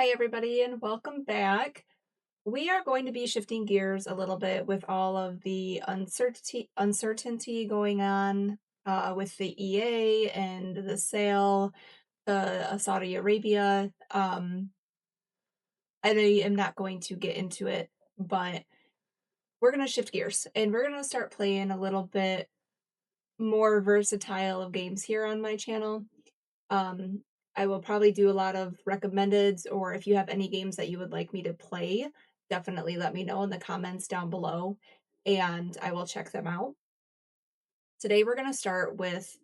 Hi, everybody, and welcome back. We are going to be shifting gears a little bit with all of the uncertainty going on with the EA and the sale to Saudi Arabia. I am not going to get into it, but we're going to shift gears and we're going to start playing a little bit more versatile of games here on my channel. Um, I will probably do a lot of recommendeds, or if you have any games that you would like me to play, definitely let me know in the comments down below and I will check them out. Today we're going to start with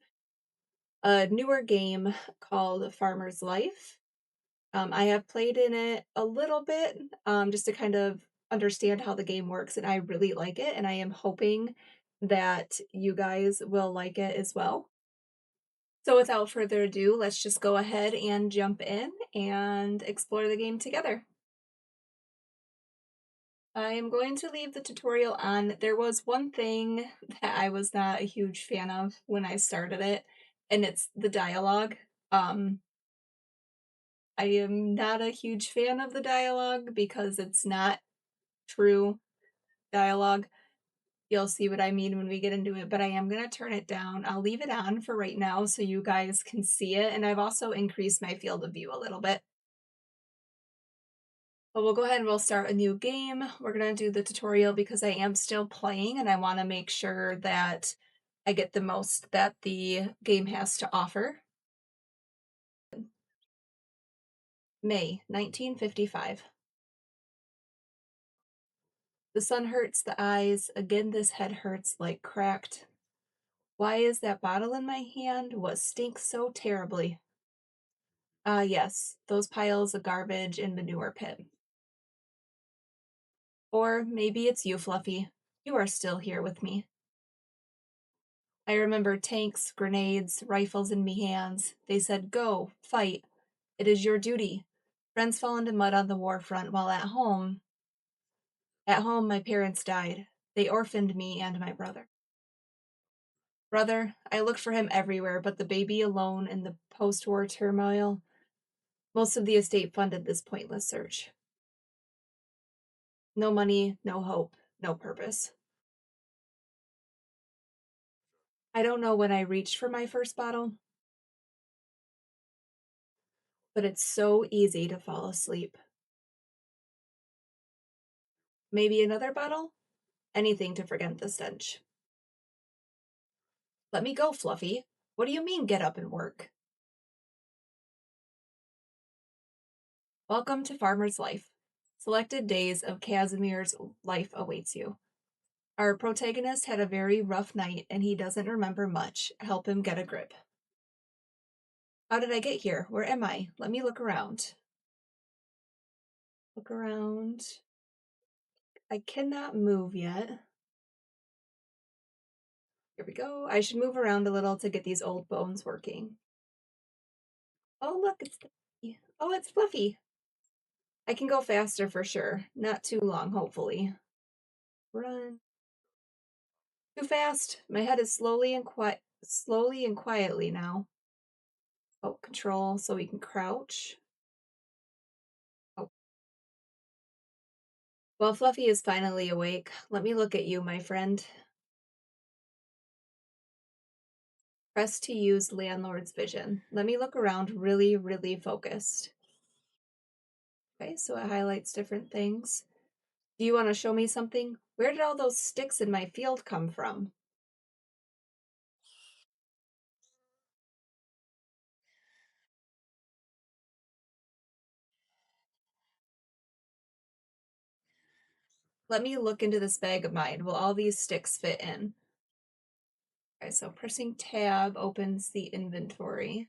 a newer game called Farmer's Life. I have played in it a little bit just to kind of understand how the game works, and I really like it, and I am hoping that you guys will like it as well. So without further ado, let's just go ahead and jump in and explore the game together. I am going to leave the tutorial on. There was one thing that I was not a huge fan of when I started it, and it's the dialogue. Um, I am not a huge fan of the dialogue because it's not true dialogue. You'll see what I mean when we get into it, but I am going to turn it down. I'll leave it on for right now so you guys can see it, and I've also increased my field of view a little bit. But we'll go ahead and we'll start a new game. We're going to do the tutorial because I am still playing and I want to make sure that I get the most that the game has to offer. May 1955. The sun hurts the eyes. Again, this head hurts like cracked. Why is that bottle in my hand? What stinks so terribly? Ah, yes, those piles of garbage and manure pit. Or maybe it's you, Fluffy. You are still here with me. I remember tanks, grenades, rifles in me hands. They said, go, fight. It is your duty. Friends fall into mud on the war front, while at home my parents died. They orphaned me and my brother. Brother, I looked for him everywhere, but the baby alone in the post-war turmoil. Most of the estate funded this pointless search. No money, no hope, no purpose. I don't know when I reached for my first bottle, but it's so easy to fall asleep. Maybe another bottle? Anything to forget the stench. Let me go, Fluffy. What do you mean get up and work? Welcome to Farmer's Life. Selected days of Kazimir's life awaits you. Our protagonist had a very rough night and he doesn't remember much. Help him get a grip. How did I get here? Where am I? Let me look around. Look around. I cannot move yet. Here we go. I should move around a little to get these old bones working. Oh, look, it's Fluffy. Oh, it's Fluffy. I can go faster for sure. Not too long, hopefully. Run. Too fast. My head is slowly and quietly now. Oh, control so we can crouch. Oh. Well, Fluffy is finally awake. Let me look at you, my friend. Press to use landlord's vision. Let me look around really, really focused. Okay, so it highlights different things. Do you want to show me something? Where did all those sticks in my field come from? Let me look into this bag of mine. Will all these sticks fit in? Okay, so pressing tab opens the inventory.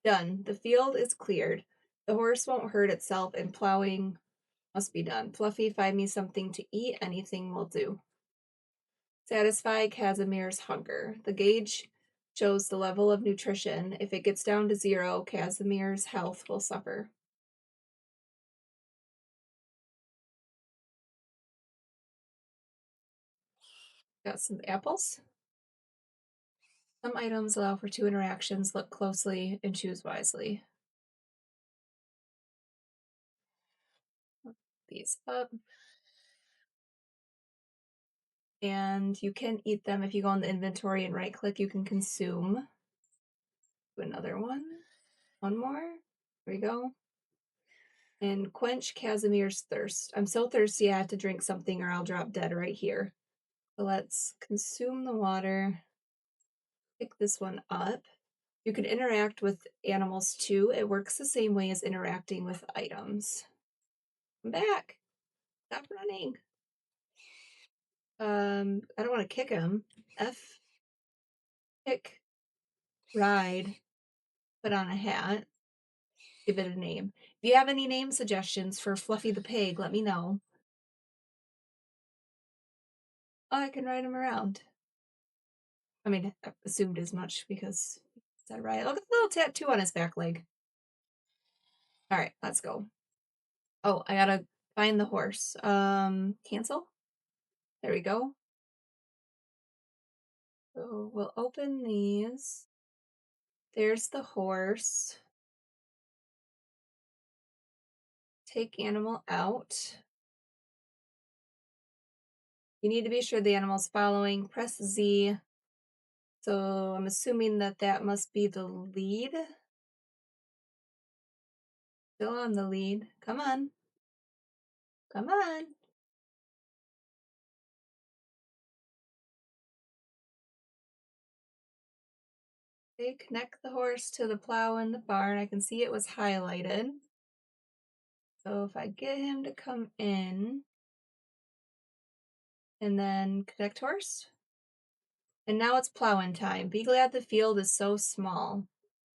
Done. The field is cleared. The horse won't hurt itself and plowing must be done. Fluffy, find me something to eat. Anything will do. Satisfy Kazimir's hunger. The gauge shows the level of nutrition. If it gets down to 0, Kazimir's health will suffer. Got some apples. Some items allow for two interactions. Look closely and choose wisely. These up. And you can eat them if you go on the inventory and right click, you can consume. Do another one. One more. There we go. And quench Kazimir's thirst. I'm so thirsty I have to drink something or I'll drop dead right here. So let's consume the water. Pick this one up. You can interact with animals too. It works the same way as interacting with items. I'm back. Stop running. I don't want to kick him. F, kick, ride, put on a hat, give it a name. If you have any name suggestions for Fluffy the pig, let me know. Oh, I can ride him around. I mean, I assumed as much because is that right? Look at the little tattoo on his back leg. All right, let's go. Oh, I gotta find the horse. Cancel. There we go. So we'll open these. There's the horse. Take animal out. You need to be sure the animal's following. Press Z. So I'm assuming that that must be the lead. Still on the lead. Come on. Come on. Okay, connect the horse to the plow in the barn. I can see it was highlighted. So if I get him to come in and then connect horse. And now it's plowing time. Be glad the field is so small.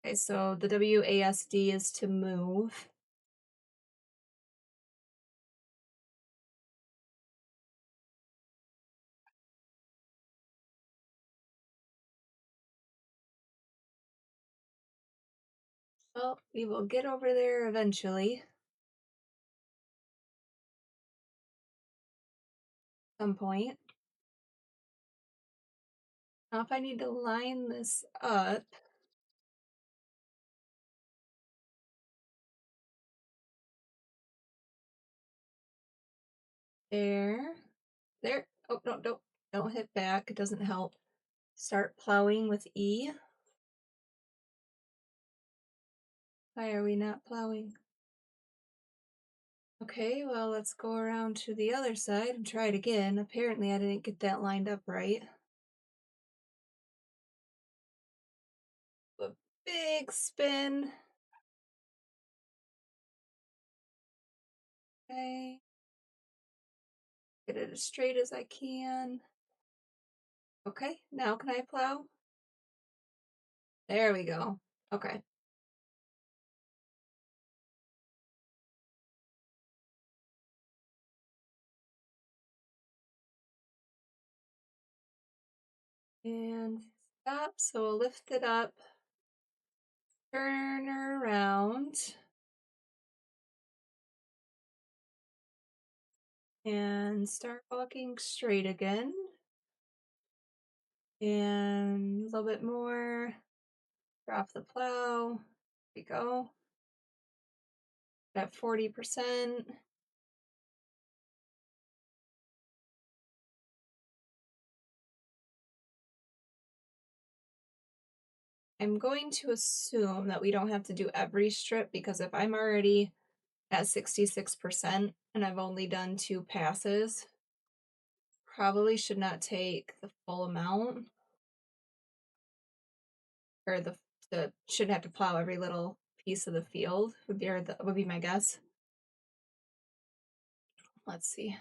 Okay, so the WASD is to move. Well, we will get over there eventually. Some point. Now if I need to line this up, there. Oh, no, don't hit back. It doesn't help. Start plowing with E. Why are we not plowing? Okay, well, let's go around to the other side and try it again. Apparently, I didn't get that lined up right. A big spin. Okay. Get it as straight as I can. Okay, now can I plow? There we go. Okay. And stop, so I'll lift it up. Turn around. And start walking straight again. And a little bit more. Drop the plow. There we go. At 40%. I'm going to assume that we don't have to do every strip because if I'm already at 66% and I've only done 2 passes, probably should not take the full amount or shouldn't have to plow every little piece of the field would be my guess. Let's see.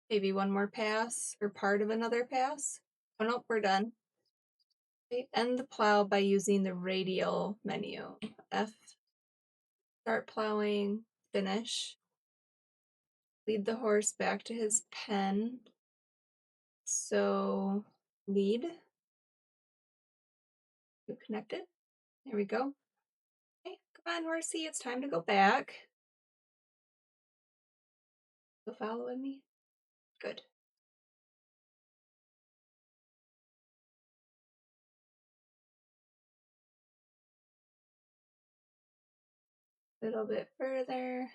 Maybe one more pass or part of another pass. Oh nope, we're done. Okay, end the plow by using the radial menu. F, start plowing, finish. Lead the horse back to his pen. So lead. You connected. There we go. Okay, come on, horsey. It's time to go back. So following me. Good. A little bit further.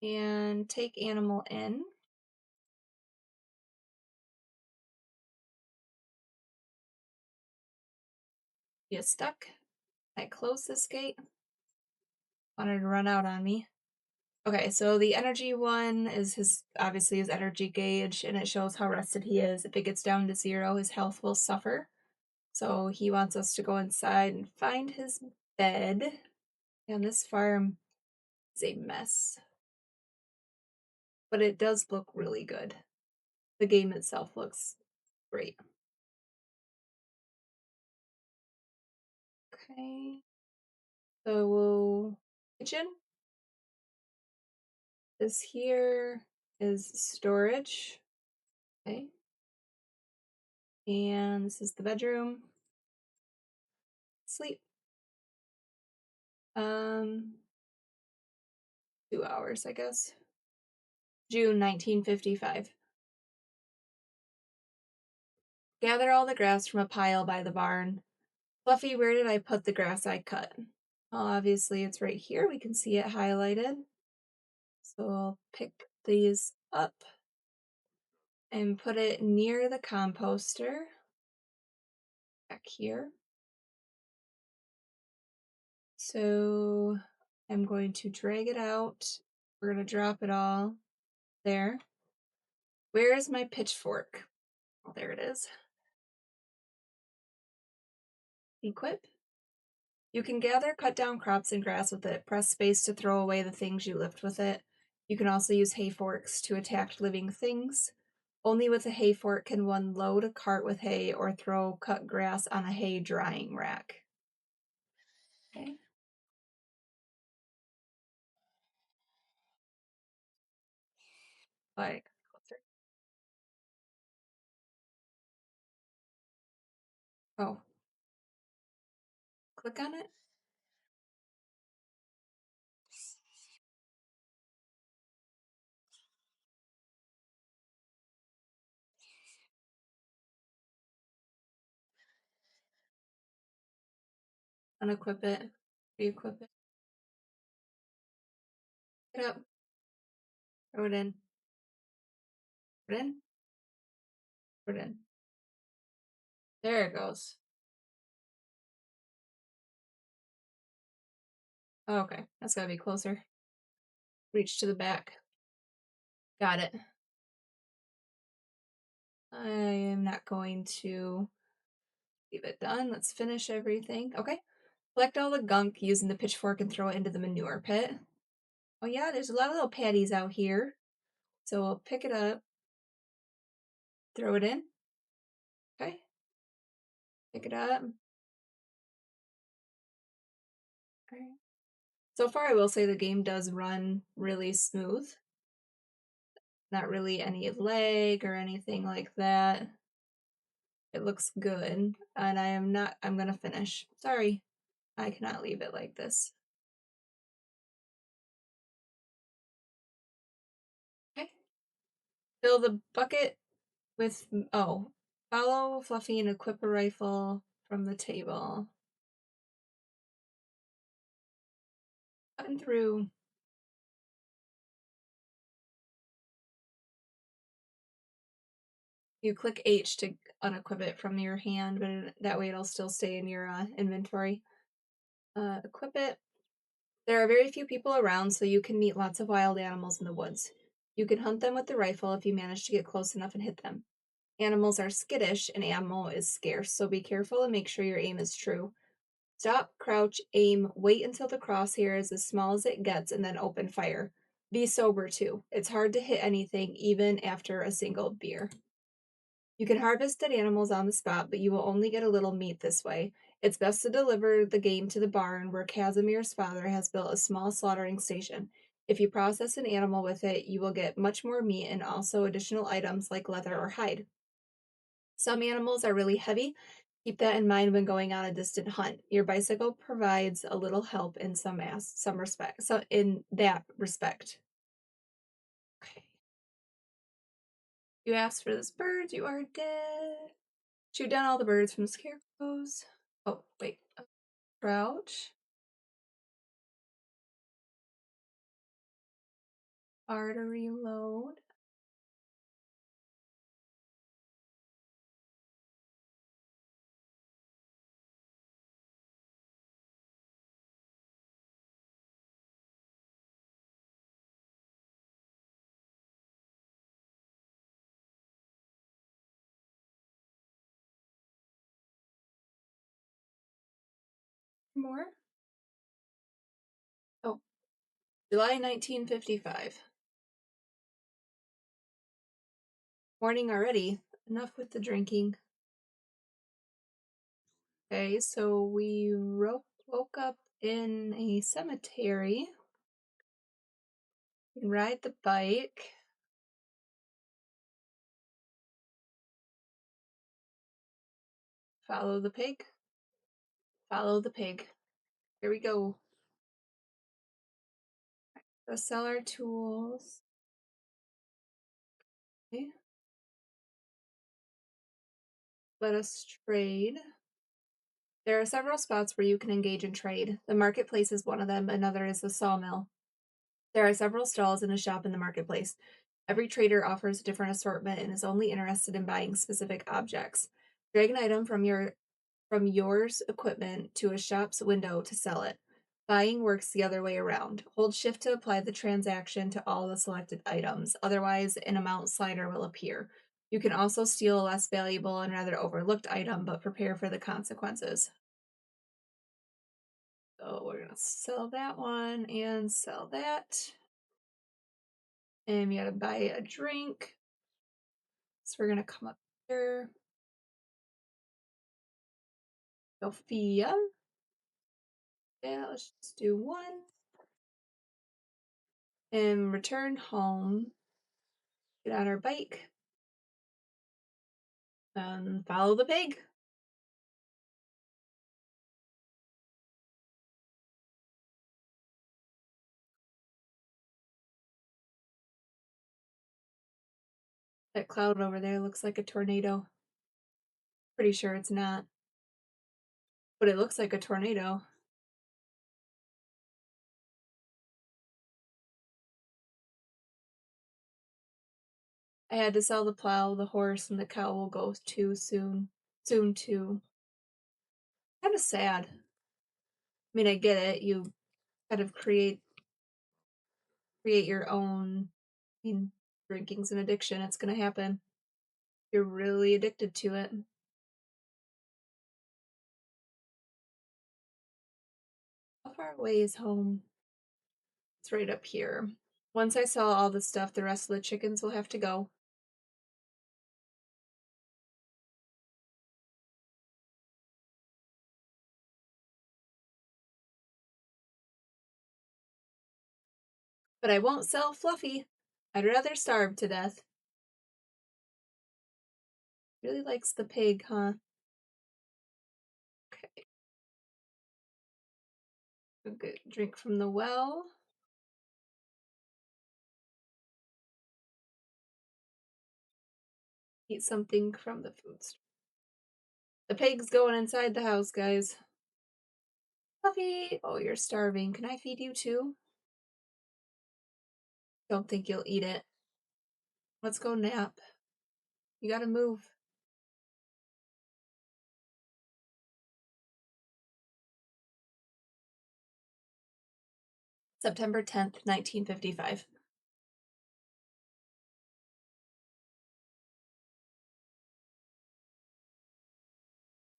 And take animal in. You stuck? I close this gate. Wanted to run out on me. Okay, so the energy one is his obviously his energy gauge, and it shows how rested he is. If it gets down to 0, his health will suffer. So he wants us to go inside and find his bed. And this farm is a mess. But it does look really good. The game itself looks great. Okay. So kitchen. This here is storage. Okay. And this is the bedroom. Sleep. 2 hours, I guess. June 1955. Gather all the grass from a pile by the barn. Fluffy, where did I put the grass I cut? Well, obviously it's right here. We can see it highlighted. So I'll pick these up and put it near the composter. Back here. So I'm going to drag it out. We're going to drop it all there. Where is my pitchfork? Oh, there it is. Equip. You can gather cut down crops and grass with it. Press space to throw away the things you lift with it. You can also use hay forks to attack living things. Only with a hay fork can one load a cart with hay or throw cut grass on a hay drying rack. Okay. Like closer. Oh, click on it. Unequip it. Re-equip it. Get up. Throw it in. Put it in. Put it in. There it goes. Oh, okay, that's gotta be closer. Reach to the back. Got it. I am not going to leave it done. Let's finish everything. Okay. Collect all the gunk using the pitchfork and throw it into the manure pit. Oh yeah, there's a lot of little patties out here. So we'll pick it up, throw it in. Okay. Pick it up. Okay. So far, I will say the game does run really smooth. Not really any lag or anything like that. It looks good. And I'm gonna finish. Sorry, I cannot leave it like this. Okay. Fill the bucket with, oh, follow Fluffy and equip a rifle from the table. Button through. You click H to unequip it from your hand, but that way it'll still stay in your inventory. Equip it. There are very few people around, so you can meet lots of wild animals in the woods. You can hunt them with the rifle if you manage to get close enough and hit them. Animals are skittish and ammo is scarce, so be careful and make sure your aim is true. Stop, crouch, aim, wait until the crosshair is as small as it gets, and then open fire. Be sober too. It's hard to hit anything, even after a single beer. You can harvest dead animals on the spot, but you will only get a little meat this way. It's best to deliver the game to the barn where Kazimir's father has built a small slaughtering station. If you process an animal with it, you will get much more meat and also additional items like leather or hide. Some animals are really heavy. Keep that in mind when going on a distant hunt. Your bicycle provides a little help in some respect. So in that respect. Okay. You asked for this bird, you are dead. Shoot down all the birds from the scarecrows. Oh, wait. Crouch. R to reload. More. Oh, July 1955. Morning already. Enough with the drinking. Okay, so we woke up in a cemetery. We can ride the bike. Follow the pig. Follow the pig. Here we go. Go sell our tools. Okay. Let us trade. There are several spots where you can engage in trade. The marketplace is one of them, another is the sawmill. There are several stalls in a shop in the marketplace. Every trader offers a different assortment and is only interested in buying specific objects. Drag an item from yours equipment to a shop's window to sell it. Buying works the other way around. Hold shift to apply the transaction to all the selected items. Otherwise, an amount slider will appear. You can also steal a less valuable and rather overlooked item, but prepare for the consequences. So we're going to sell that one and sell that. And we got to buy a drink. So we're going to come up here. Sophia. Yeah, let's just do one. And return home. Get on our bike. And follow the pig. That cloud over there looks like a tornado. Pretty sure it's not. But it looks like a tornado. I had to sell the plow, the horse, and the cow will go too soon. Soon too. Kind of sad. I mean, I get it. You kind of create your own. I mean, drinking's an addiction. It's gonna happen. You're really addicted to it. How far away is home? It's right up here. Once I sell all the stuff, the rest of the chickens will have to go. But I won't sell Fluffy. I'd rather starve to death. Really likes the pig, huh? Okay. A good drink from the well. Eat something from the food store. The pig's going inside the house, guys. Fluffy! Oh, you're starving. Can I feed you too? Don't think you'll eat it. Let's go nap. You gotta move. September 10th, 1955.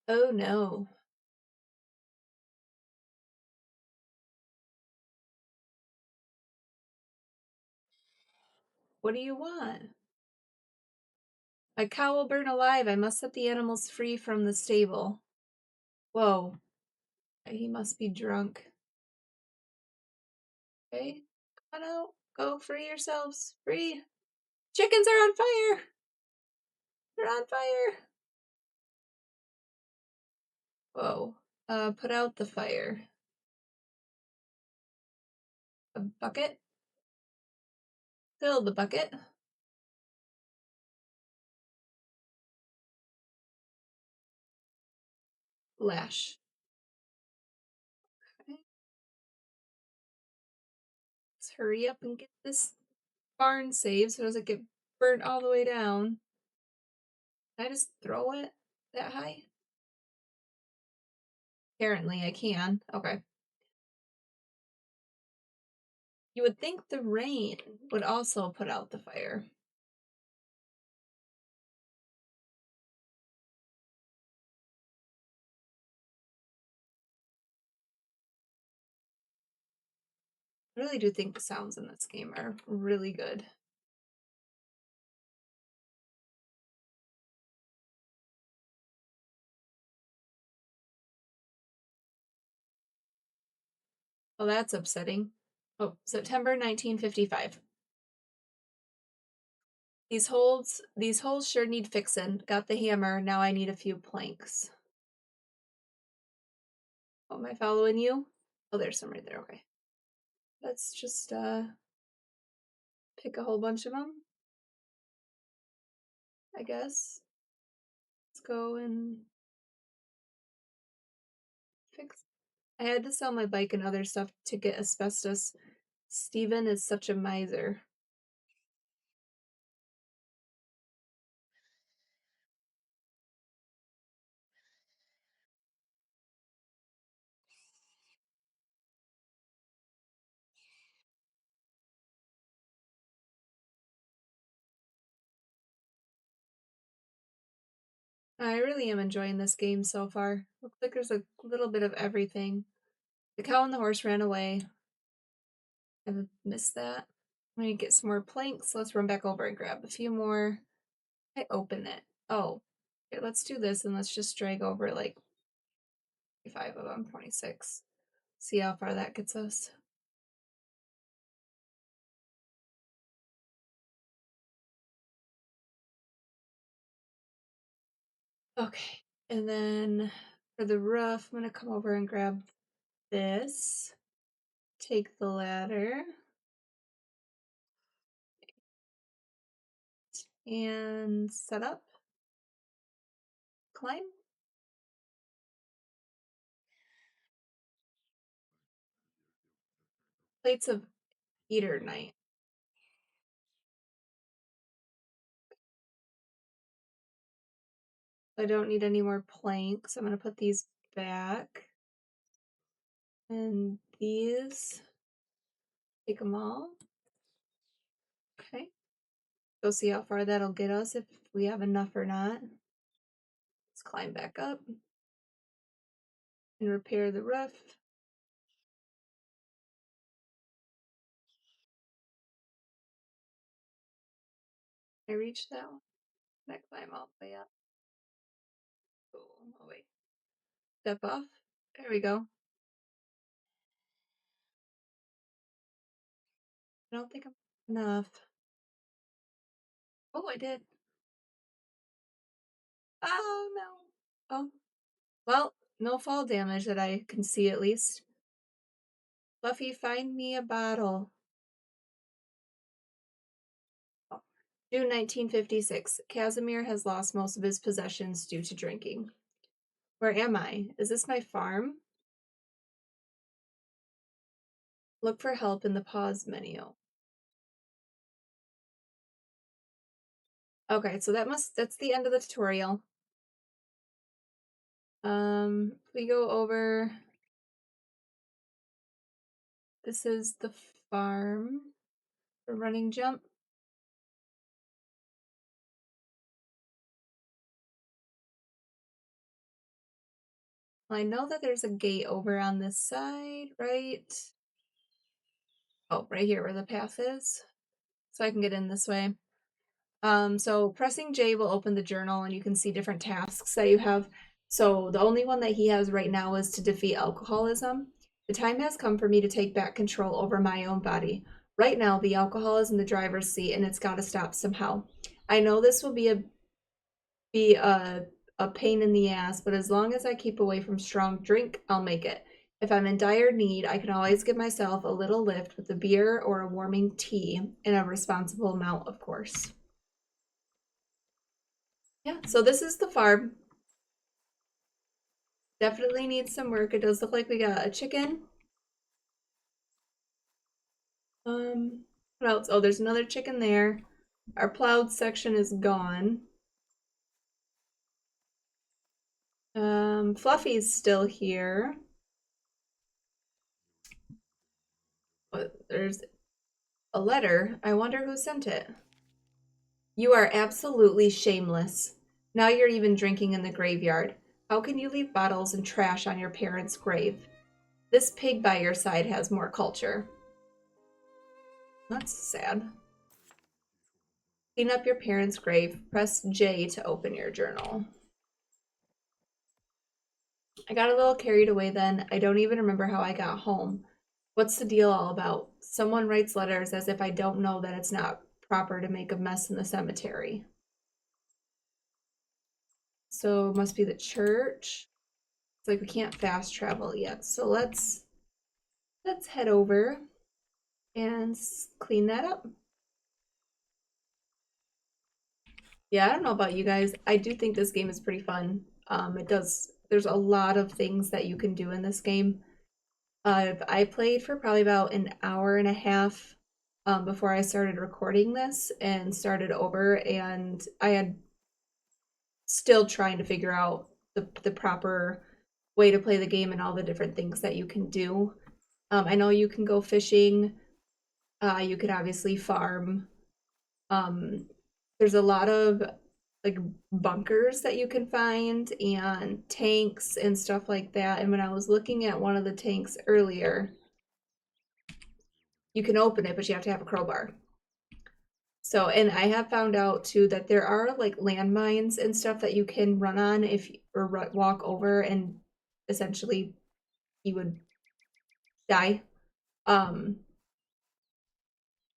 Oh no. What do you want? My cow will burn alive. I must set the animals free from the stable. Whoa. He must be drunk. Okay. Come on out. Go free yourselves. Free. Chickens are on fire. They're on fire. Whoa. Put out the fire. A bucket. Fill the bucket. Lash. Okay. Let's hurry up and get this barn saved so it doesn't get burnt all the way down. Can I just throw it that high? Apparently I can. Okay. You would think the rain would also put out the fire. I really do think the sounds in this game are really good. Oh, that's upsetting. Oh, September 1955. These holes sure need fixin'. Got the hammer, now I need a few planks. Oh, am I following you? Oh, there's some right there, okay. Let's just pick a whole bunch of them, I guess. Let's go and fix. I had to sell my bike and other stuff to get asbestos. Steven is such a miser. I really am enjoying this game so far. Looks like there's a little bit of everything. The cow and the horse ran away. I missed that. I'm gonna get some more planks. Let's run back over and grab a few more. I open it. Oh, okay, let's do this and let's just drag over like 5 of them, 26. See how far that gets us. Okay, and then for the roof, I'm gonna come over and grab this. Take the ladder. And set up. Climb. Plates of eater night. I don't need any more planks. I'm gonna put these back. And these, take them all. Okay. Go see how far that'll get us, if we have enough or not. Let's climb back up and repair the roof. I reach that one. Can I climb all the way up? Oh, wait. Step off. There we go. I don't think I'm enough. Oh, I did. Oh, no. Oh, well, no fall damage that I can see at least. Fluffy, find me a bottle. Oh. June 1956. Kazimir has lost most of his possessions due to drinking. Where am I? Is this my farm? Look for help in the pause menu. Okay, so that's the end of the tutorial. We go over. This is the farm. The running jump. I know that there's a gate over on this side, right? Oh, right here where the path is. So I can get in this way. So pressing J will open the journal and you can see different tasks that you have. So the only one that he has right now is to defeat alcoholism. The time has come for me to take back control over my own body. Right now, the alcohol is in the driver's seat and it's got to stop somehow. I know this will be a pain in the ass, but as long as I keep away from strong drink, I'll make it. If I'm in dire need, I can always give myself a little lift with a beer or a warming tea in a responsible amount, of course. Yeah, so this is the farm. Definitely needs some work. It does look like we got a chicken. What else? Oh, there's another chicken there. Our plowed section is gone. Fluffy's still here. But there's a letter. I wonder who sent it. You are absolutely shameless. Now you're even drinking in the graveyard. How can you leave bottles and trash on your parents' grave? This pig by your side has more culture. That's sad. Clean up your parents' grave. Press J to open your journal. I got a little carried away then. I don't even remember how I got home. What's the deal all about? Someone writes letters as if I don't know that it's not proper to make a mess in the cemetery. So it must be the church. It's like we can't fast travel yet. So let's head over and clean that up. Yeah, I don't know about you guys. I do think this game is pretty fun. There's a lot of things that you can do in this game. I played for probably about an hour and a half before I started recording this and started over, and I had still trying to figure out the proper way to play the game and all the different things that you can do. I know you can go fishing. You could obviously farm. Um, there's a lot of like bunkers that you can find and tanks and stuff like that. And when I was looking at one of the tanks earlier, you can open it, but you have to have a crowbar. So, and I have found out too that there are like landmines and stuff that you can run on or walk over, and essentially you would die. Um,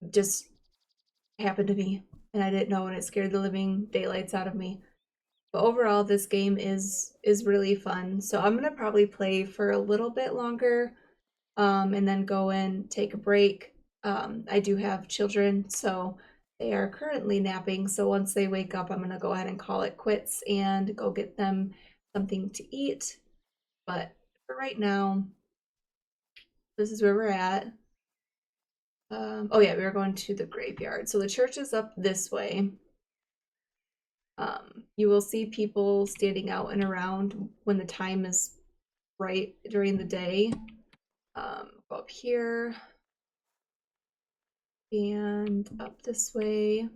just happened to me, and I didn't know, and it scared the living daylights out of me. But overall, this game is really fun. So I'm gonna probably play for a little bit longer, and then go and take a break. I do have children, so they are currently napping. So once they wake up, I'm gonna go ahead and call it quits and go get them something to eat. But for right now, this is where we're at. Oh yeah, we were going to the graveyard. So the church is up this way. You will see people standing out and around when the time is right during the day. Go up here and up this way.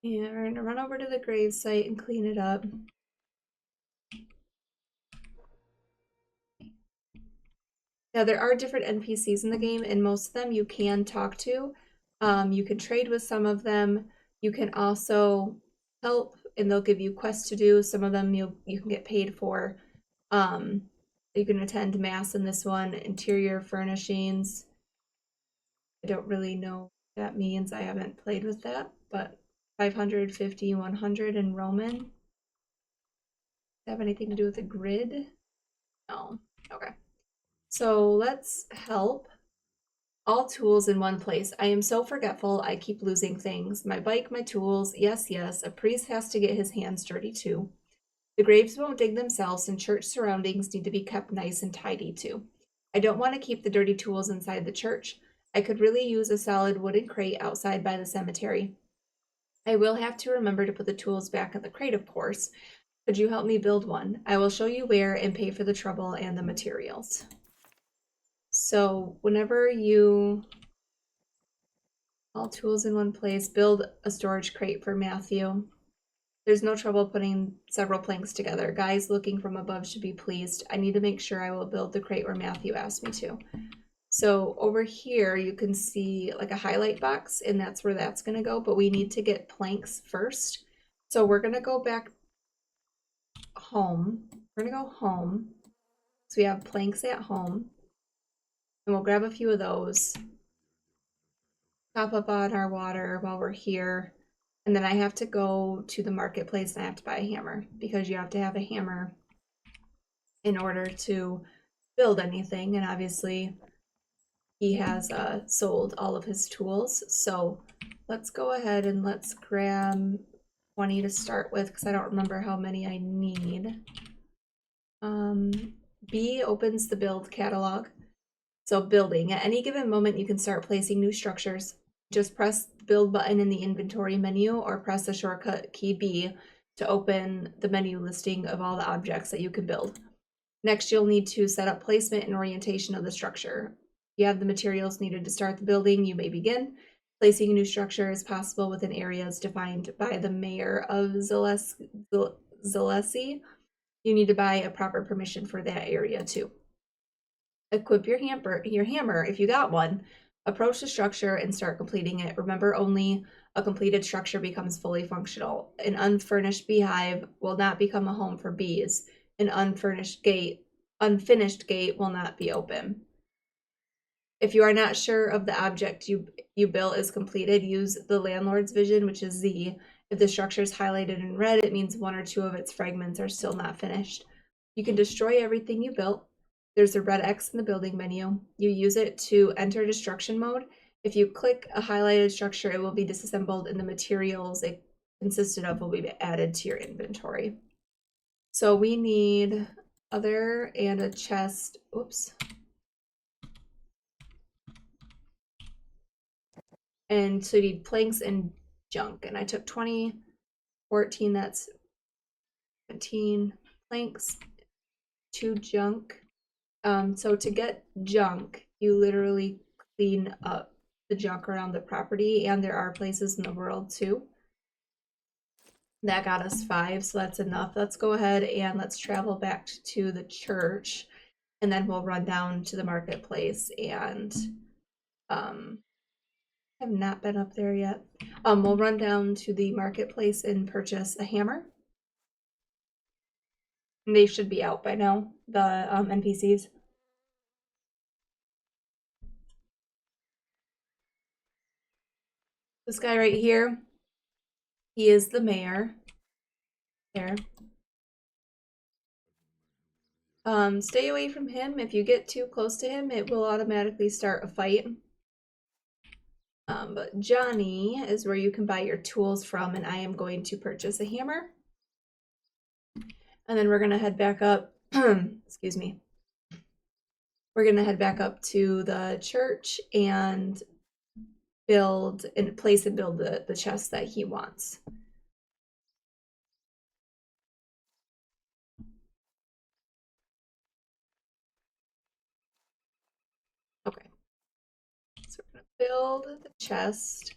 And we're gonna run over to the grave site and clean it up. Now there are different NPCs in the game, and most of them you can talk to. You can trade with some of them. You can also help, and they'll give you quests to do. Some of them you can get paid for. You can attend mass in this one. Interior furnishings. I don't really know what that means. I haven't played with that, but 550, 100 in Roman. Does that have anything to do with the grid? No. Okay. So let's help. All tools in one place. I am so forgetful, I keep losing things. My bike, my tools. Yes, yes, a priest has to get his hands dirty too. The graves won't dig themselves, and church surroundings need to be kept nice and tidy too. I don't want to keep the dirty tools inside the church. I could really use a solid wooden crate outside by the cemetery. I will have to remember to put the tools back in the crate, of course. Could you help me build one? I will show you where and pay for the trouble and the materials. So whenever you all tools in one place, build a storage crate for Matthew. There's no trouble putting several planks together. Guys looking from above should be pleased. I need to make sure I will build the crate where Matthew asked me to. So over here you can see like a highlight box, and that's where that's gonna go, but we need to get planks first. So we're gonna go back home. We're gonna go home. So we have planks at home, and we'll grab a few of those. Top up on our water while we're here. And then I have to go to the marketplace and I have to buy a hammer, because you have to have a hammer in order to build anything. And obviously he has sold all of his tools. So let's go ahead and let's grab 20 to start with because I don't remember how many I need. B opens the build catalog. So building, at any given moment, you can start placing new structures. Just press the build button in the inventory menu or press the shortcut key B to open the menu listing of all the objects that you can build. Next, you'll need to set up placement and orientation of the structure. If you have the materials needed to start the building, you may begin. Placing a new structure is possible within areas defined by the mayor of Zalesi. You need to buy a proper permission for that area too. Equip your hammer if you got one. Approach the structure and start completing it. Remember, only a completed structure becomes fully functional. An unfurnished beehive will not become a home for bees. An unfinished gate will not be open. If you are not sure of the object you built is completed, use the landlord's vision, which is Z. If the structure is highlighted in red, it means one or two of its fragments are still not finished. You can destroy everything you built. There's a red X in the building menu. You use it to enter destruction mode. If you click a highlighted structure, it will be disassembled and the materials it consisted of will be added to your inventory. So we need other and a chest. Oops. And so you need planks and junk. And I took 20, 14, that's 17 planks, 2 junk. So to get junk, you literally clean up the junk around the property, and there are places in the world too. That got us 5, so that's enough. Let's go ahead and let's travel back to the church, and then we'll run down to the marketplace and have not been up there yet. We'll run down to the marketplace and purchase a hammer. And they should be out by now, the NPCs. This guy right here, he is the mayor. There. Stay away from him. If you get too close to him, it will automatically start a fight. But Johnny is where you can buy your tools from, and I am going to purchase a hammer. And then we're gonna head back up, excuse me. We're gonna head back up to the church and build and place and build the chest that he wants. Okay. So we're gonna build the chest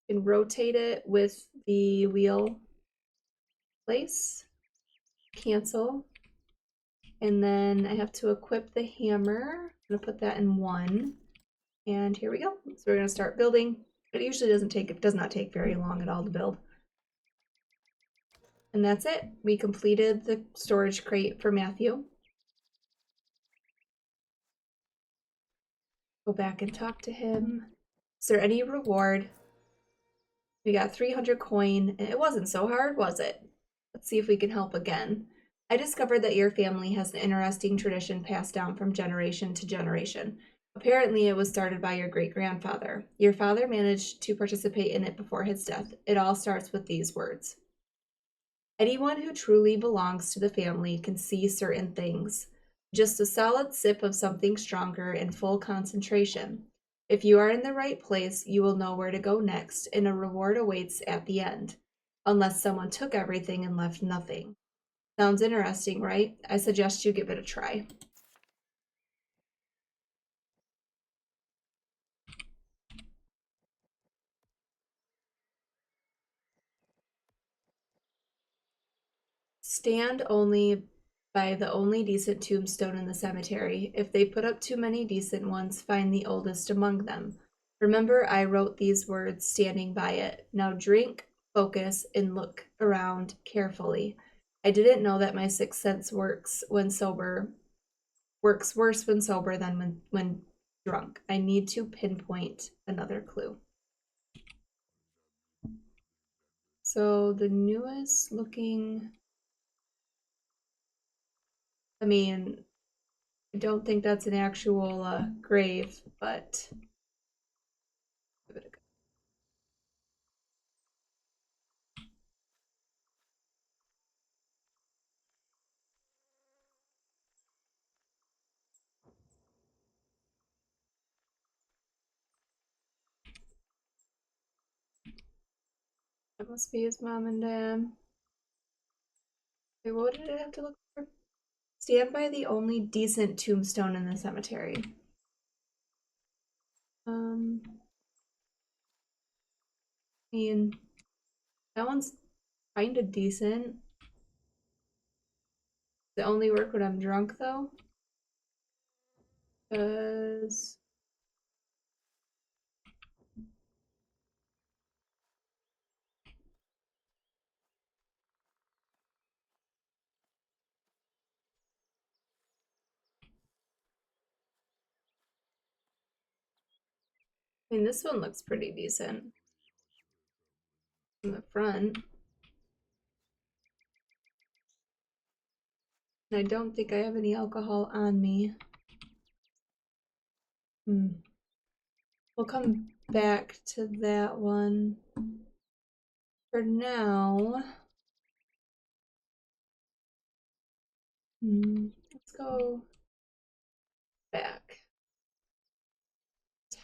and rotate it with the wheel. Place, cancel, and then I have to equip the hammer. I'm gonna put that in 1, and here we go. So we're gonna start building. It usually does not take very long at all to build. And that's it. We completed the storage crate for Matthew. Go back and talk to him. Is there any reward? We got 300 coin, and it wasn't so hard, was it? Let's see if we can help again. I discovered that your family has an interesting tradition passed down from generation to generation. Apparently, it was started by your great-grandfather. Your father managed to participate in it before his death. It all starts with these words. Anyone who truly belongs to the family can see certain things. Just a solid sip of something stronger and full concentration. If you are in the right place, you will know where to go next, and a reward awaits at the end. Unless someone took everything and left nothing. Sounds interesting, right? I suggest you give it a try. Stand only by the only decent tombstone in the cemetery. If they put up too many decent ones, find the oldest among them. Remember, I wrote these words standing by it. Now drink, focus, and look around carefully. I didn't know that my sixth sense works worse when sober than when drunk. I need to pinpoint another clue. So the newest looking, I mean, I don't think that's an actual grave, but give it a go. That must be his mom and dad. Wait, what did I have to look for? Stand by the only decent tombstone in the cemetery. I mean, that one's kind of decent. Does it only work when I'm drunk, though? Because I mean, this one looks pretty decent in the front. And I don't think I have any alcohol on me. We'll come back to that one. For now, let's go back.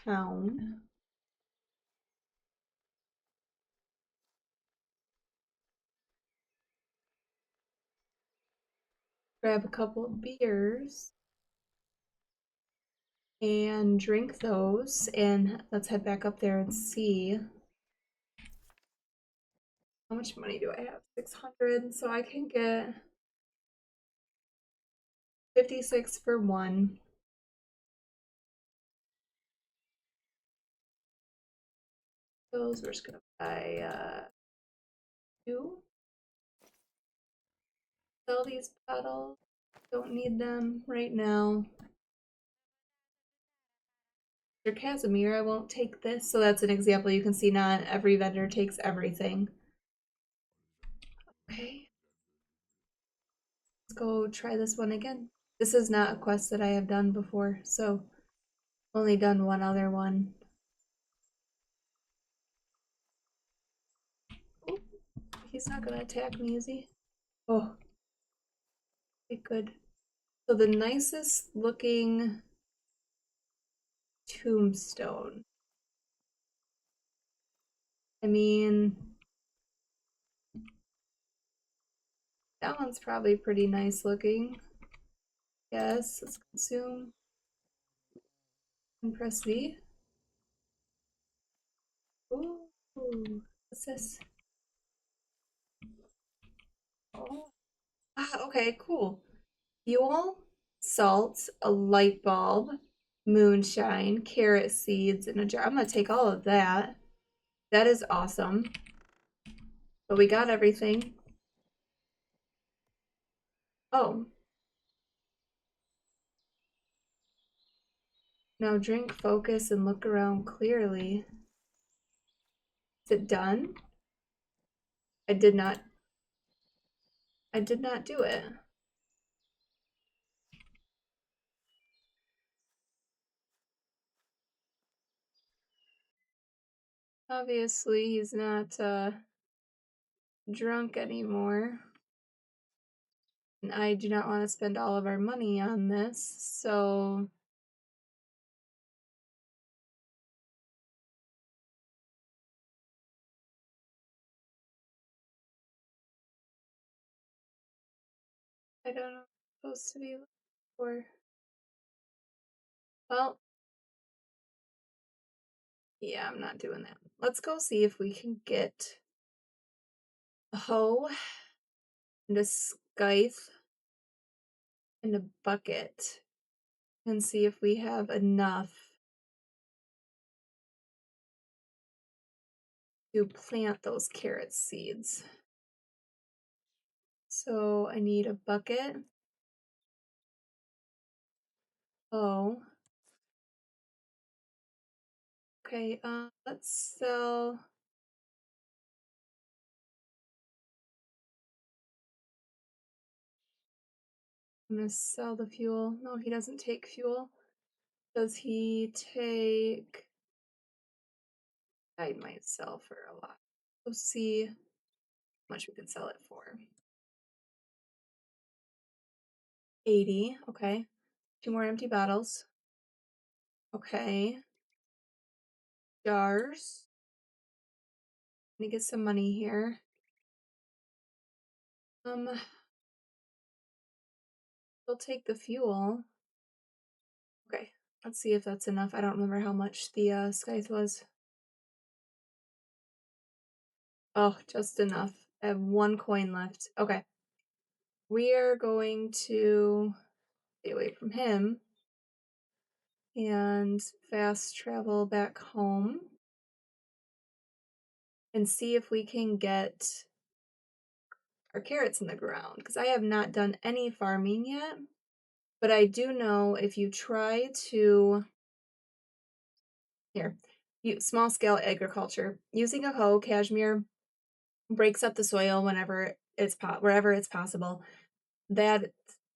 Town. Grab a couple of beers and drink those, and let's head back up there and see how much money do I have. 600, so I can get 56 for one. Those we're just gonna buy two. Sell these bottles. Don't need them right now. Mr. Kazimir, I won't take this. So that's an example. You can see not every vendor takes everything. Okay. Let's go try this one again. This is not a quest that I have done before, so only done one other one. Oh, he's not gonna attack me, is he? Oh, okay, good. So the nicest looking tombstone. I mean, that one's probably pretty nice looking. Yes, let's consume and press V. Ooh, what's this? Oh, okay, cool. Fuel, salt, a light bulb, moonshine, carrot seeds, and a jar. I'm gonna take all of that. That is awesome. But we got everything. Oh, now drink, focus, and look around clearly. Is it done? I did not. I did not do it. Obviously, he's not drunk anymore. And I do not want to spend all of our money on this, so I don't know what I'm supposed to be looking for. Well, yeah, I'm not doing that. Let's go see if we can get a hoe and a scythe and a bucket and see if we have enough to plant those carrot seeds. So I need a bucket. Oh. Okay, let's sell. I'm gonna sell the fuel. No, he doesn't take fuel. Does he take? I might sell for a lot. Let's see how much we can sell it for. 80. Okay. Two more empty bottles. Okay. Jars. Let me get some money here. We'll take the fuel. Okay, let's see if that's enough. I don't remember how much the scythe was. Oh, just enough. I have 1 coin left. Okay. We are going to stay away from him and fast travel back home and see if we can get our carrots in the ground, because I have not done any farming yet. But I do know if you try to here, small scale agriculture, using a hoe, Kazimir breaks up the soil wherever it's possible. That's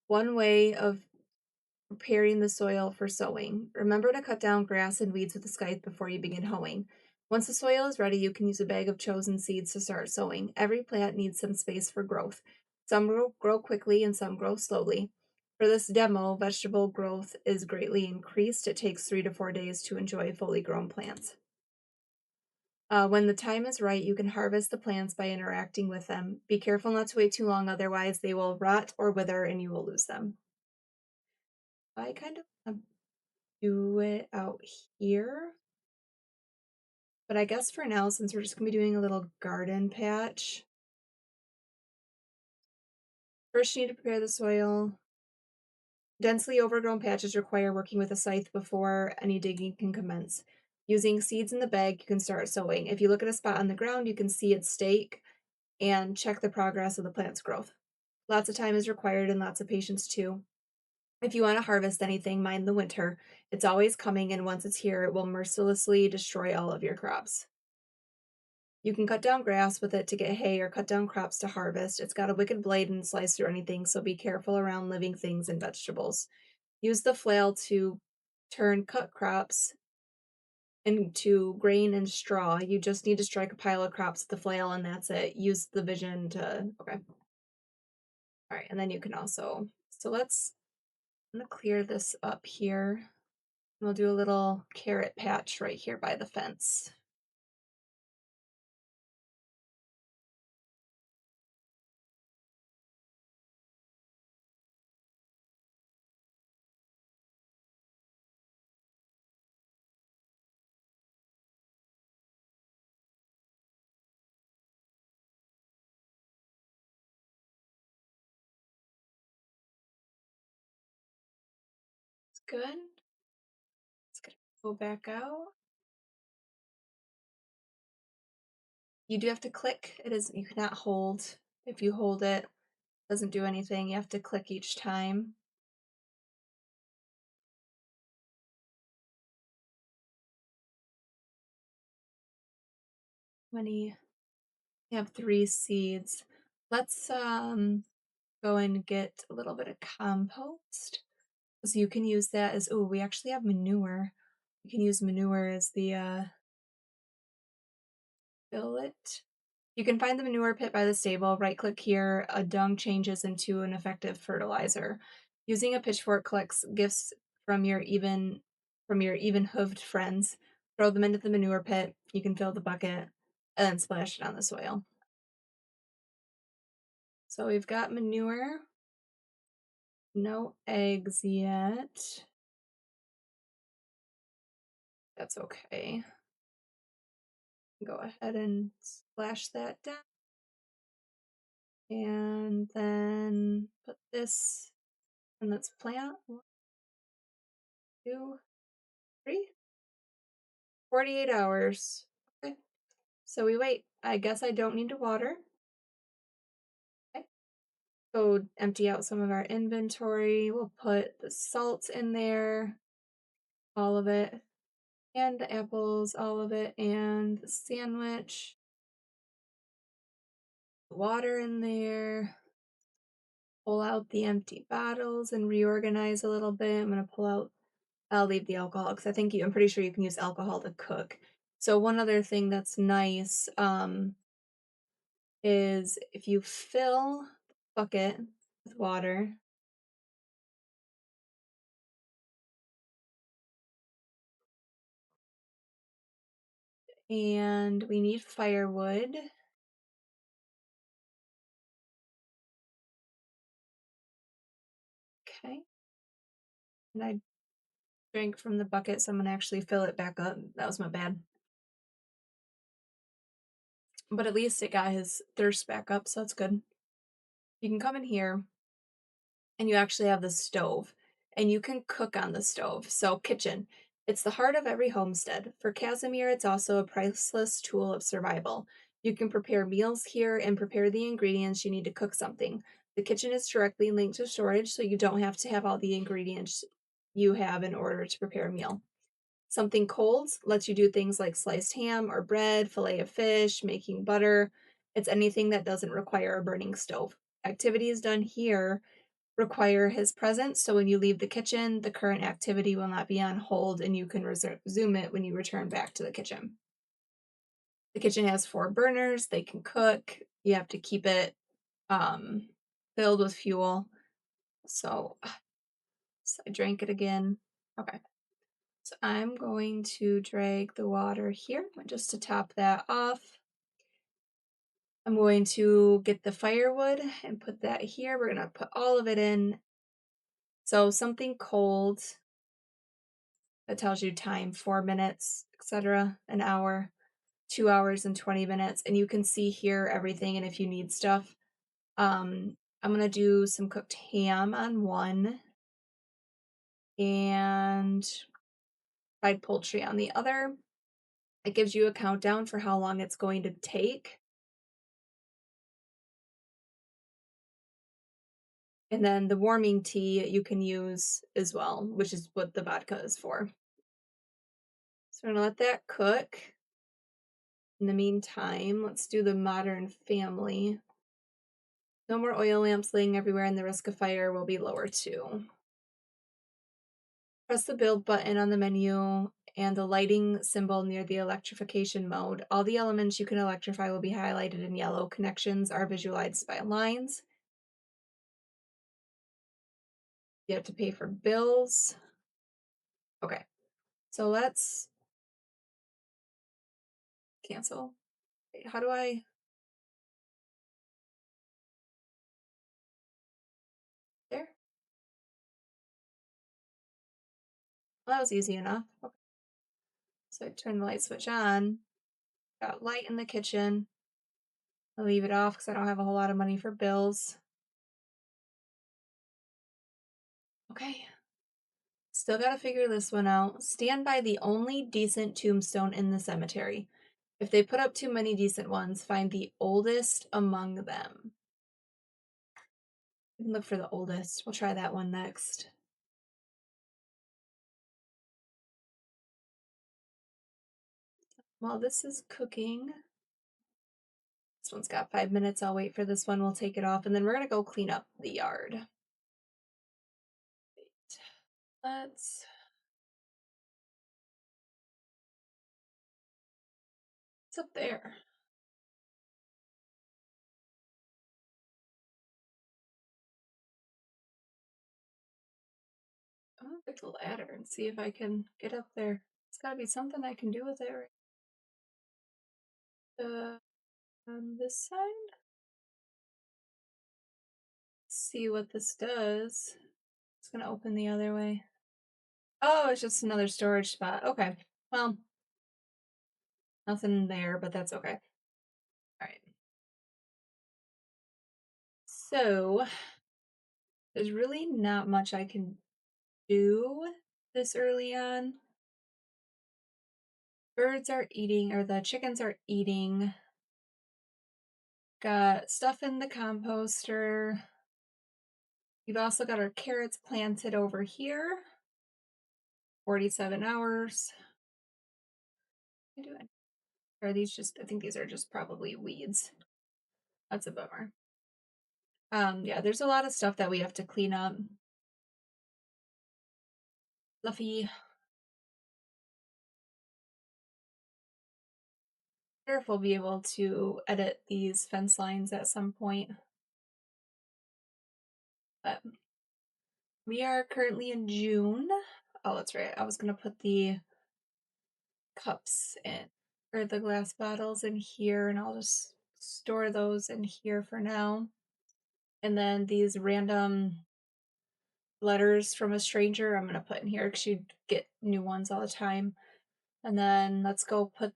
one way of preparing the soil for sowing. Remember to cut down grass and weeds with a scythe before you begin hoeing. Once the soil is ready, you can use a bag of chosen seeds to start sowing. Every plant needs some space for growth. Some grow quickly and some grow slowly. For this demo, vegetable growth is greatly increased. It takes 3 to 4 days to enjoy fully grown plants. When the time is right, you can harvest the plants by interacting with them. Be careful not to wait too long, otherwise they will rot or wither and you will lose them. I kind of do it out here. But I guess for now, since we're just going to be doing a little garden patch, first you need to prepare the soil. Densely overgrown patches require working with a scythe before any digging can commence. Using seeds in the bag, you can start sowing. If you look at a spot on the ground, you can see its stake and check the progress of the plant's growth. Lots of time is required and lots of patience too. If you want to harvest anything, mind the winter. It's always coming, and once it's here, it will mercilessly destroy all of your crops. You can cut down grass with it to get hay or cut down crops to harvest. It's got a wicked blade and slice through anything, so be careful around living things and vegetables. Use the flail to turn cut crops into grain and straw. You just need to strike a pile of crops with the flail, and that's it. Use the vision to. Okay. All right, and then you can also. So I'm going to clear this up here. We'll do a little carrot patch right here by the fence. It's good. It's going to go back out. You do have to click. You cannot hold. If you hold it, it doesn't do anything. You have to click each time. You have 3 seeds. Let's go and get a little bit of compost. So you can use that as we actually have manure. You can use manure as the billet. You can find the manure pit by the stable. Right-click here. A dung changes into an effective fertilizer. Using a pitchfork collects gifts from your even-hooved friends. Throw them into the manure pit. You can fill the bucket and then splash it on the soil. So we've got manure. No eggs yet. That's okay. Go ahead and splash that down. And then put this, and let's plant 1, 2, 3, 48 hours. Okay. So we wait. I guess I don't need to water. Okay. Go empty out some of our inventory. We'll put the salt in there, all of it, and the apples, all of it, and the sandwich. Water in there. Pull out the empty bottles and reorganize a little bit. I'll leave the alcohol because I'm pretty sure you can use alcohol to cook. So one other thing that's nice is if you fill the bucket with water, And we need firewood. Okay. And I drank from the bucket, so I'm gonna actually fill it back up. That was my bad. But at least it got his thirst back up, so that's good. You can come in here and you actually have the stove and you can cook on the stove. So, kitchen. It's the heart of every homestead. For Kazimir, it's also a priceless tool of survival. You can prepare meals here and prepare the ingredients you need to cook something. The kitchen is directly linked to storage, so you don't have to have all the ingredients you have in order to prepare a meal. Something cold lets you do things like sliced ham or bread, fillet of fish, making butter. It's anything that doesn't require a burning stove. Activities done here require his presence, so when you leave the kitchen, the current activity will not be on hold and you can resume it when you return back to the kitchen. The kitchen has 4 burners, they can cook. You have to keep it um, filled with fuel. So, so I drank it again. Okay. So I'm going to drag the water here just to top that off. I'm going to get the firewood and put that here. We're going to put all of it in. So something cold that tells you time, 4 minutes, etc., an hour, 2 hours and 20 minutes. And you can see here everything and if you need stuff. I'm going to do some cooked ham on one and fried poultry on the other. It gives you a countdown for how long it's going to take. And then the warming tea you can use as well, which is what the vodka is for. So I'm gonna let that cook. In the meantime, let's do the Modern Family. No more oil lamps laying everywhere and the risk of fire will be lower too. Press the build button on the menu and the lighting symbol near the electrification mode. All the elements you can electrify will be highlighted in yellow. Connections are visualized by lines. You have to pay for bills. Okay, so let's cancel. How do I? There? Well, that was easy enough. Okay. So I turn the light switch on. Got light in the kitchen. I'll leave it off because I don't have a whole lot of money for bills. Okay. Still gotta figure this one out. Stand by the only decent tombstone in the cemetery. If they put up too many decent ones, find the oldest among them. We can look for the oldest. We'll try that one next. While this is cooking, this one's got 5 minutes. I'll wait for this one. We'll take it off, and then we're gonna go clean up the yard. Let's. What's up there? I'm gonna pick the ladder and see if I can get up there. It's gotta be something I can do with it, right? On this side? Let's see what this does. It's gonna open the other way. Oh, it's just another storage spot. Okay. Well, nothing there, but that's okay. Alright. So, there's really not much I can do this early on. Birds are eating, or the chickens are eating. Got stuff in the composter. We've also got our carrots planted over here. 47 hours. What am I doing? Are these just, I think these are just probably weeds. That's a bummer. Yeah, there's a lot of stuff that we have to clean up. Fluffy. I wonder if we'll be able to edit these fence lines at some point. But we are currently in June. Oh, that's right. I was gonna put the cups in. or the glass bottles in here, and I'll just store those in here for now. And then these random letters from a stranger I'm gonna put in here because you get new ones all the time. And then let's go put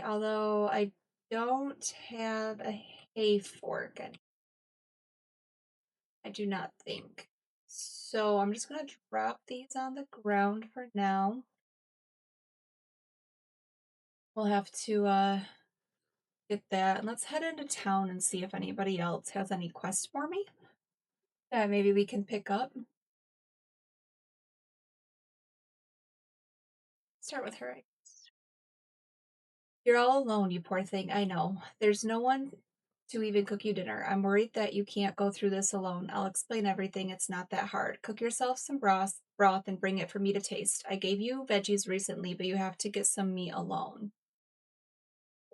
although I don't have a hay fork, I do not think. So I'm just gonna drop these on the ground for now. We'll have to get that. And let's head into town and see if anybody else has any quests for me that maybe we can pick up. Start with her. You're all alone, you poor thing. I know. There's no one to even cook you dinner. I'm worried that you can't go through this alone. I'll explain everything. It's not that hard. Cook yourself some broth and bring it for me to taste. I gave you veggies recently, but you have to get some meat alone.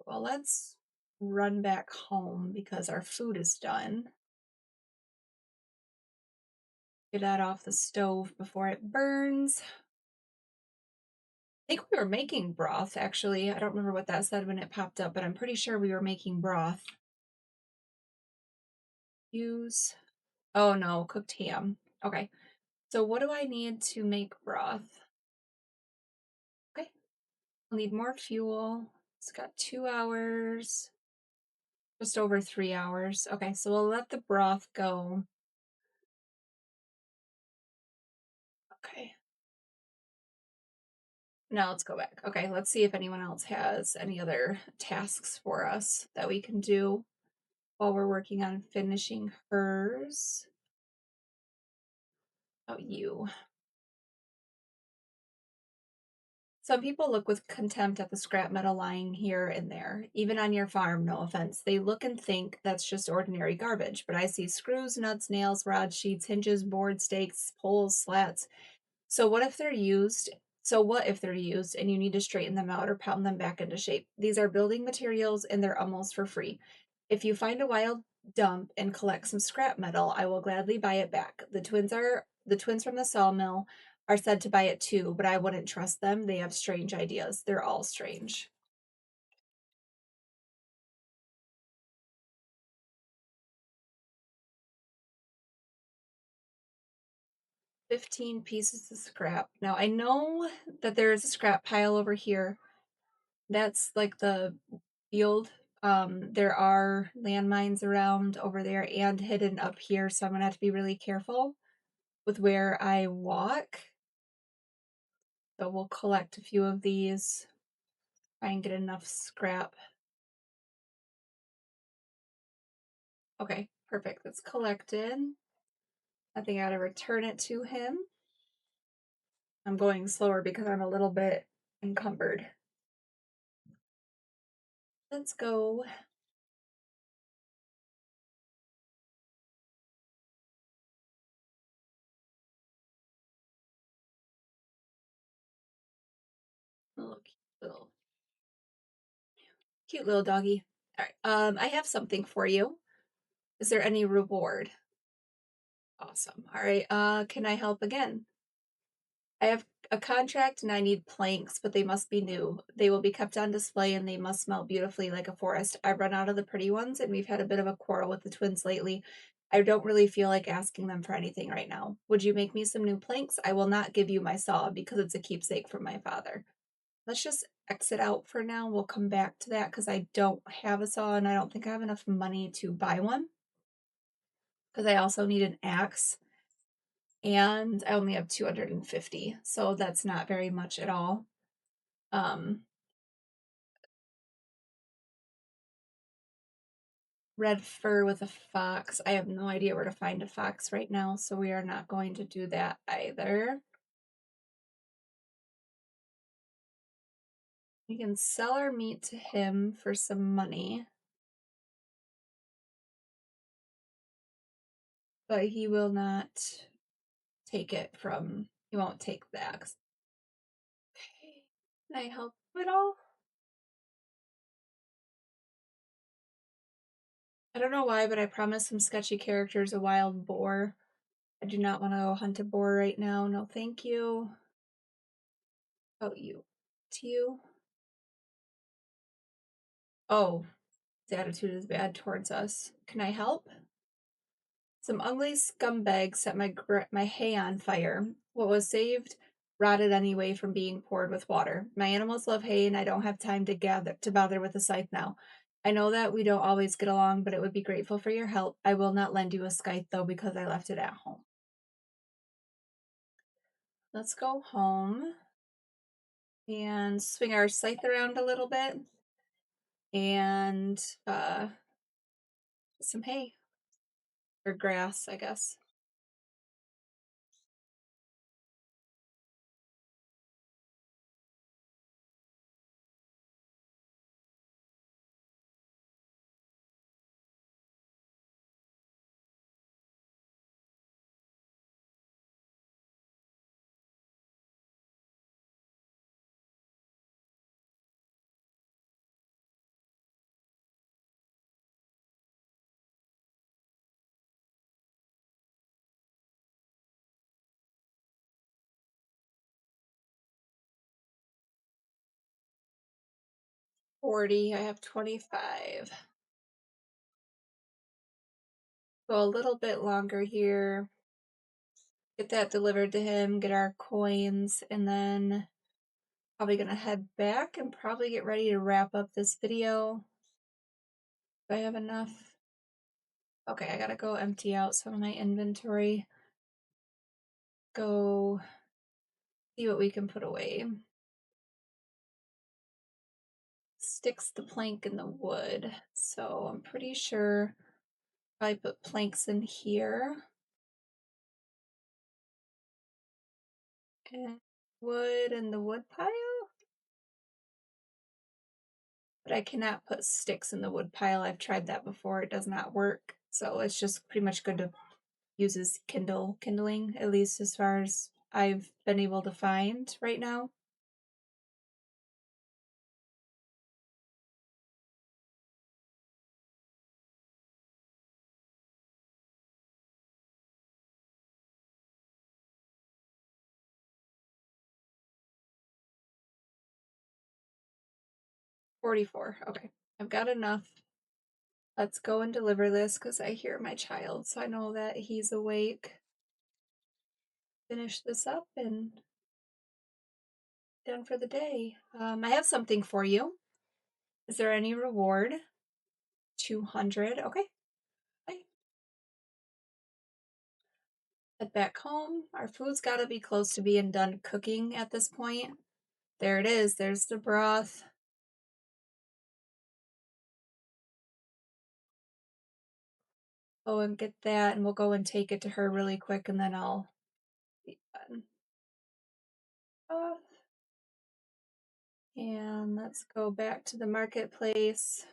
Well, let's run back home because our food is done. Get that off the stove before it burns. I think we were making broth, actually. I don't remember what that said when it popped up, but I'm pretty sure we were making broth. Use. Oh no, cooked ham. Okay. So what do I need to make broth? Okay. I'll need more fuel. It's got 2 hours, just over 3 hours. Okay, so we'll let the broth go. Okay. Now let's go back. Okay, let's see if anyone else has any other tasks for us that we can do while we're working on finishing hers. Oh, you. Some people look with contempt at the scrap metal lying here and there, even on your farm, no offense. They look and think that's just ordinary garbage, but I see screws, nuts, nails, rods, sheets, hinges, board, stakes, poles, slats. So what if they're used? So what if they're used and you need to straighten them out or pound them back into shape? These are building materials and they're almost for free. If you find a wild dump and collect some scrap metal, I will gladly buy it back. The twins from the sawmill are said to buy it too, but I wouldn't trust them. They have strange ideas. They're all strange. 15 pieces of scrap. Now I know that there is a scrap pile over here. That's like the field. There are landmines around over there and hidden up here, so I'm gonna have to be really careful with where I walk. So we'll collect a few of these, try and get enough scrap. Okay, perfect. That's collected. I think I gotta return it to him. I'm going slower because I'm a little bit encumbered. Let's go. Little cute little doggy. All right. I have something for you. Is there any reward? Awesome. All right. Can I help again? I have a contract and I need planks, but they must be new. They will be kept on display and they must smell beautifully like a forest. I've run out of the pretty ones and we've had a bit of a quarrel with the twins lately. I don't really feel like asking them for anything right now. Would you make me some new planks? I will not give you my saw because it's a keepsake from my father. Let's just exit out for now. We'll come back to that because I don't have a saw and I don't think I have enough money to buy one because I also need an axe and I only have 250, so that's not very much at all. Um, red fur with a fox. I have no idea where to find a fox right now, so we are not going to do that either. We can sell our meat to him for some money, but he will not take it from, he won't take the axe. Okay. Can I help at all? I don't know why, but I promised some sketchy characters a wild boar. I do not want to go hunt a boar right now. No, thank you. Oh, you. To you. Oh, his attitude is bad towards us. Can I help? Some ugly scumbags set my hay on fire. What was saved rotted anyway from being poured with water. My animals love hay, and I don't have time to bother with the scythe now. I know that we don't always get along, but it would be grateful for your help. I will not lend you a scythe though because I left it at home. Let's go home and swing our scythe around a little bit and some hay or grass, I guess. $40. I have 25. Go a little bit longer here. Get that delivered to him, get our coins, and then probably gonna head back and probably get ready to wrap up this video. Do I have enough? Okay, I gotta go empty out some of my inventory. Go see what we can put away. Sticks, the plank, and the wood. So I'm pretty sure I put planks in here. And wood in the wood pile? But I cannot put sticks in the wood pile. I've tried that before. It does not work. So it's just pretty much good to use as kindling, at least as far as I've been able to find right now. $44. Okay. I've got enough. Let's go and deliver this because I hear my child, so I know that he's awake. Finish this up and done for the day. I have something for you. Is there any reward? 200. Okay. Bye. Head back home. Our food's got to be close to being done cooking at this point. There it is. There's the broth. Go and get that, and we'll go and take it to her really quick, and then I'll be done. And let's go back to the marketplace.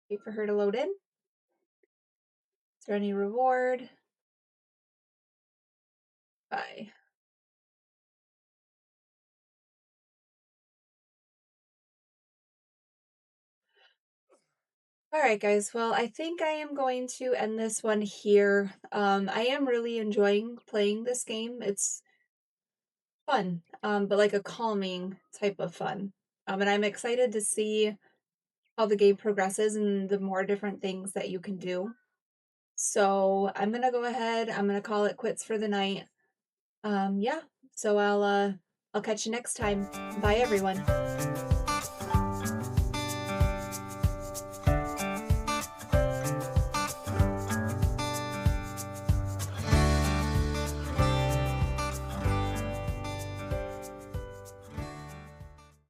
Wait for her to load in. Is there any reward? Bye. All right, guys. Well, I think I am going to end this one here. I am really enjoying playing this game. It's fun, but like a calming type of fun. And I'm excited to see how the game progresses and the more different things that you can do. So I'm gonna go ahead. I'm gonna call it quits for the night. Yeah. So I'll catch you next time. Bye, everyone.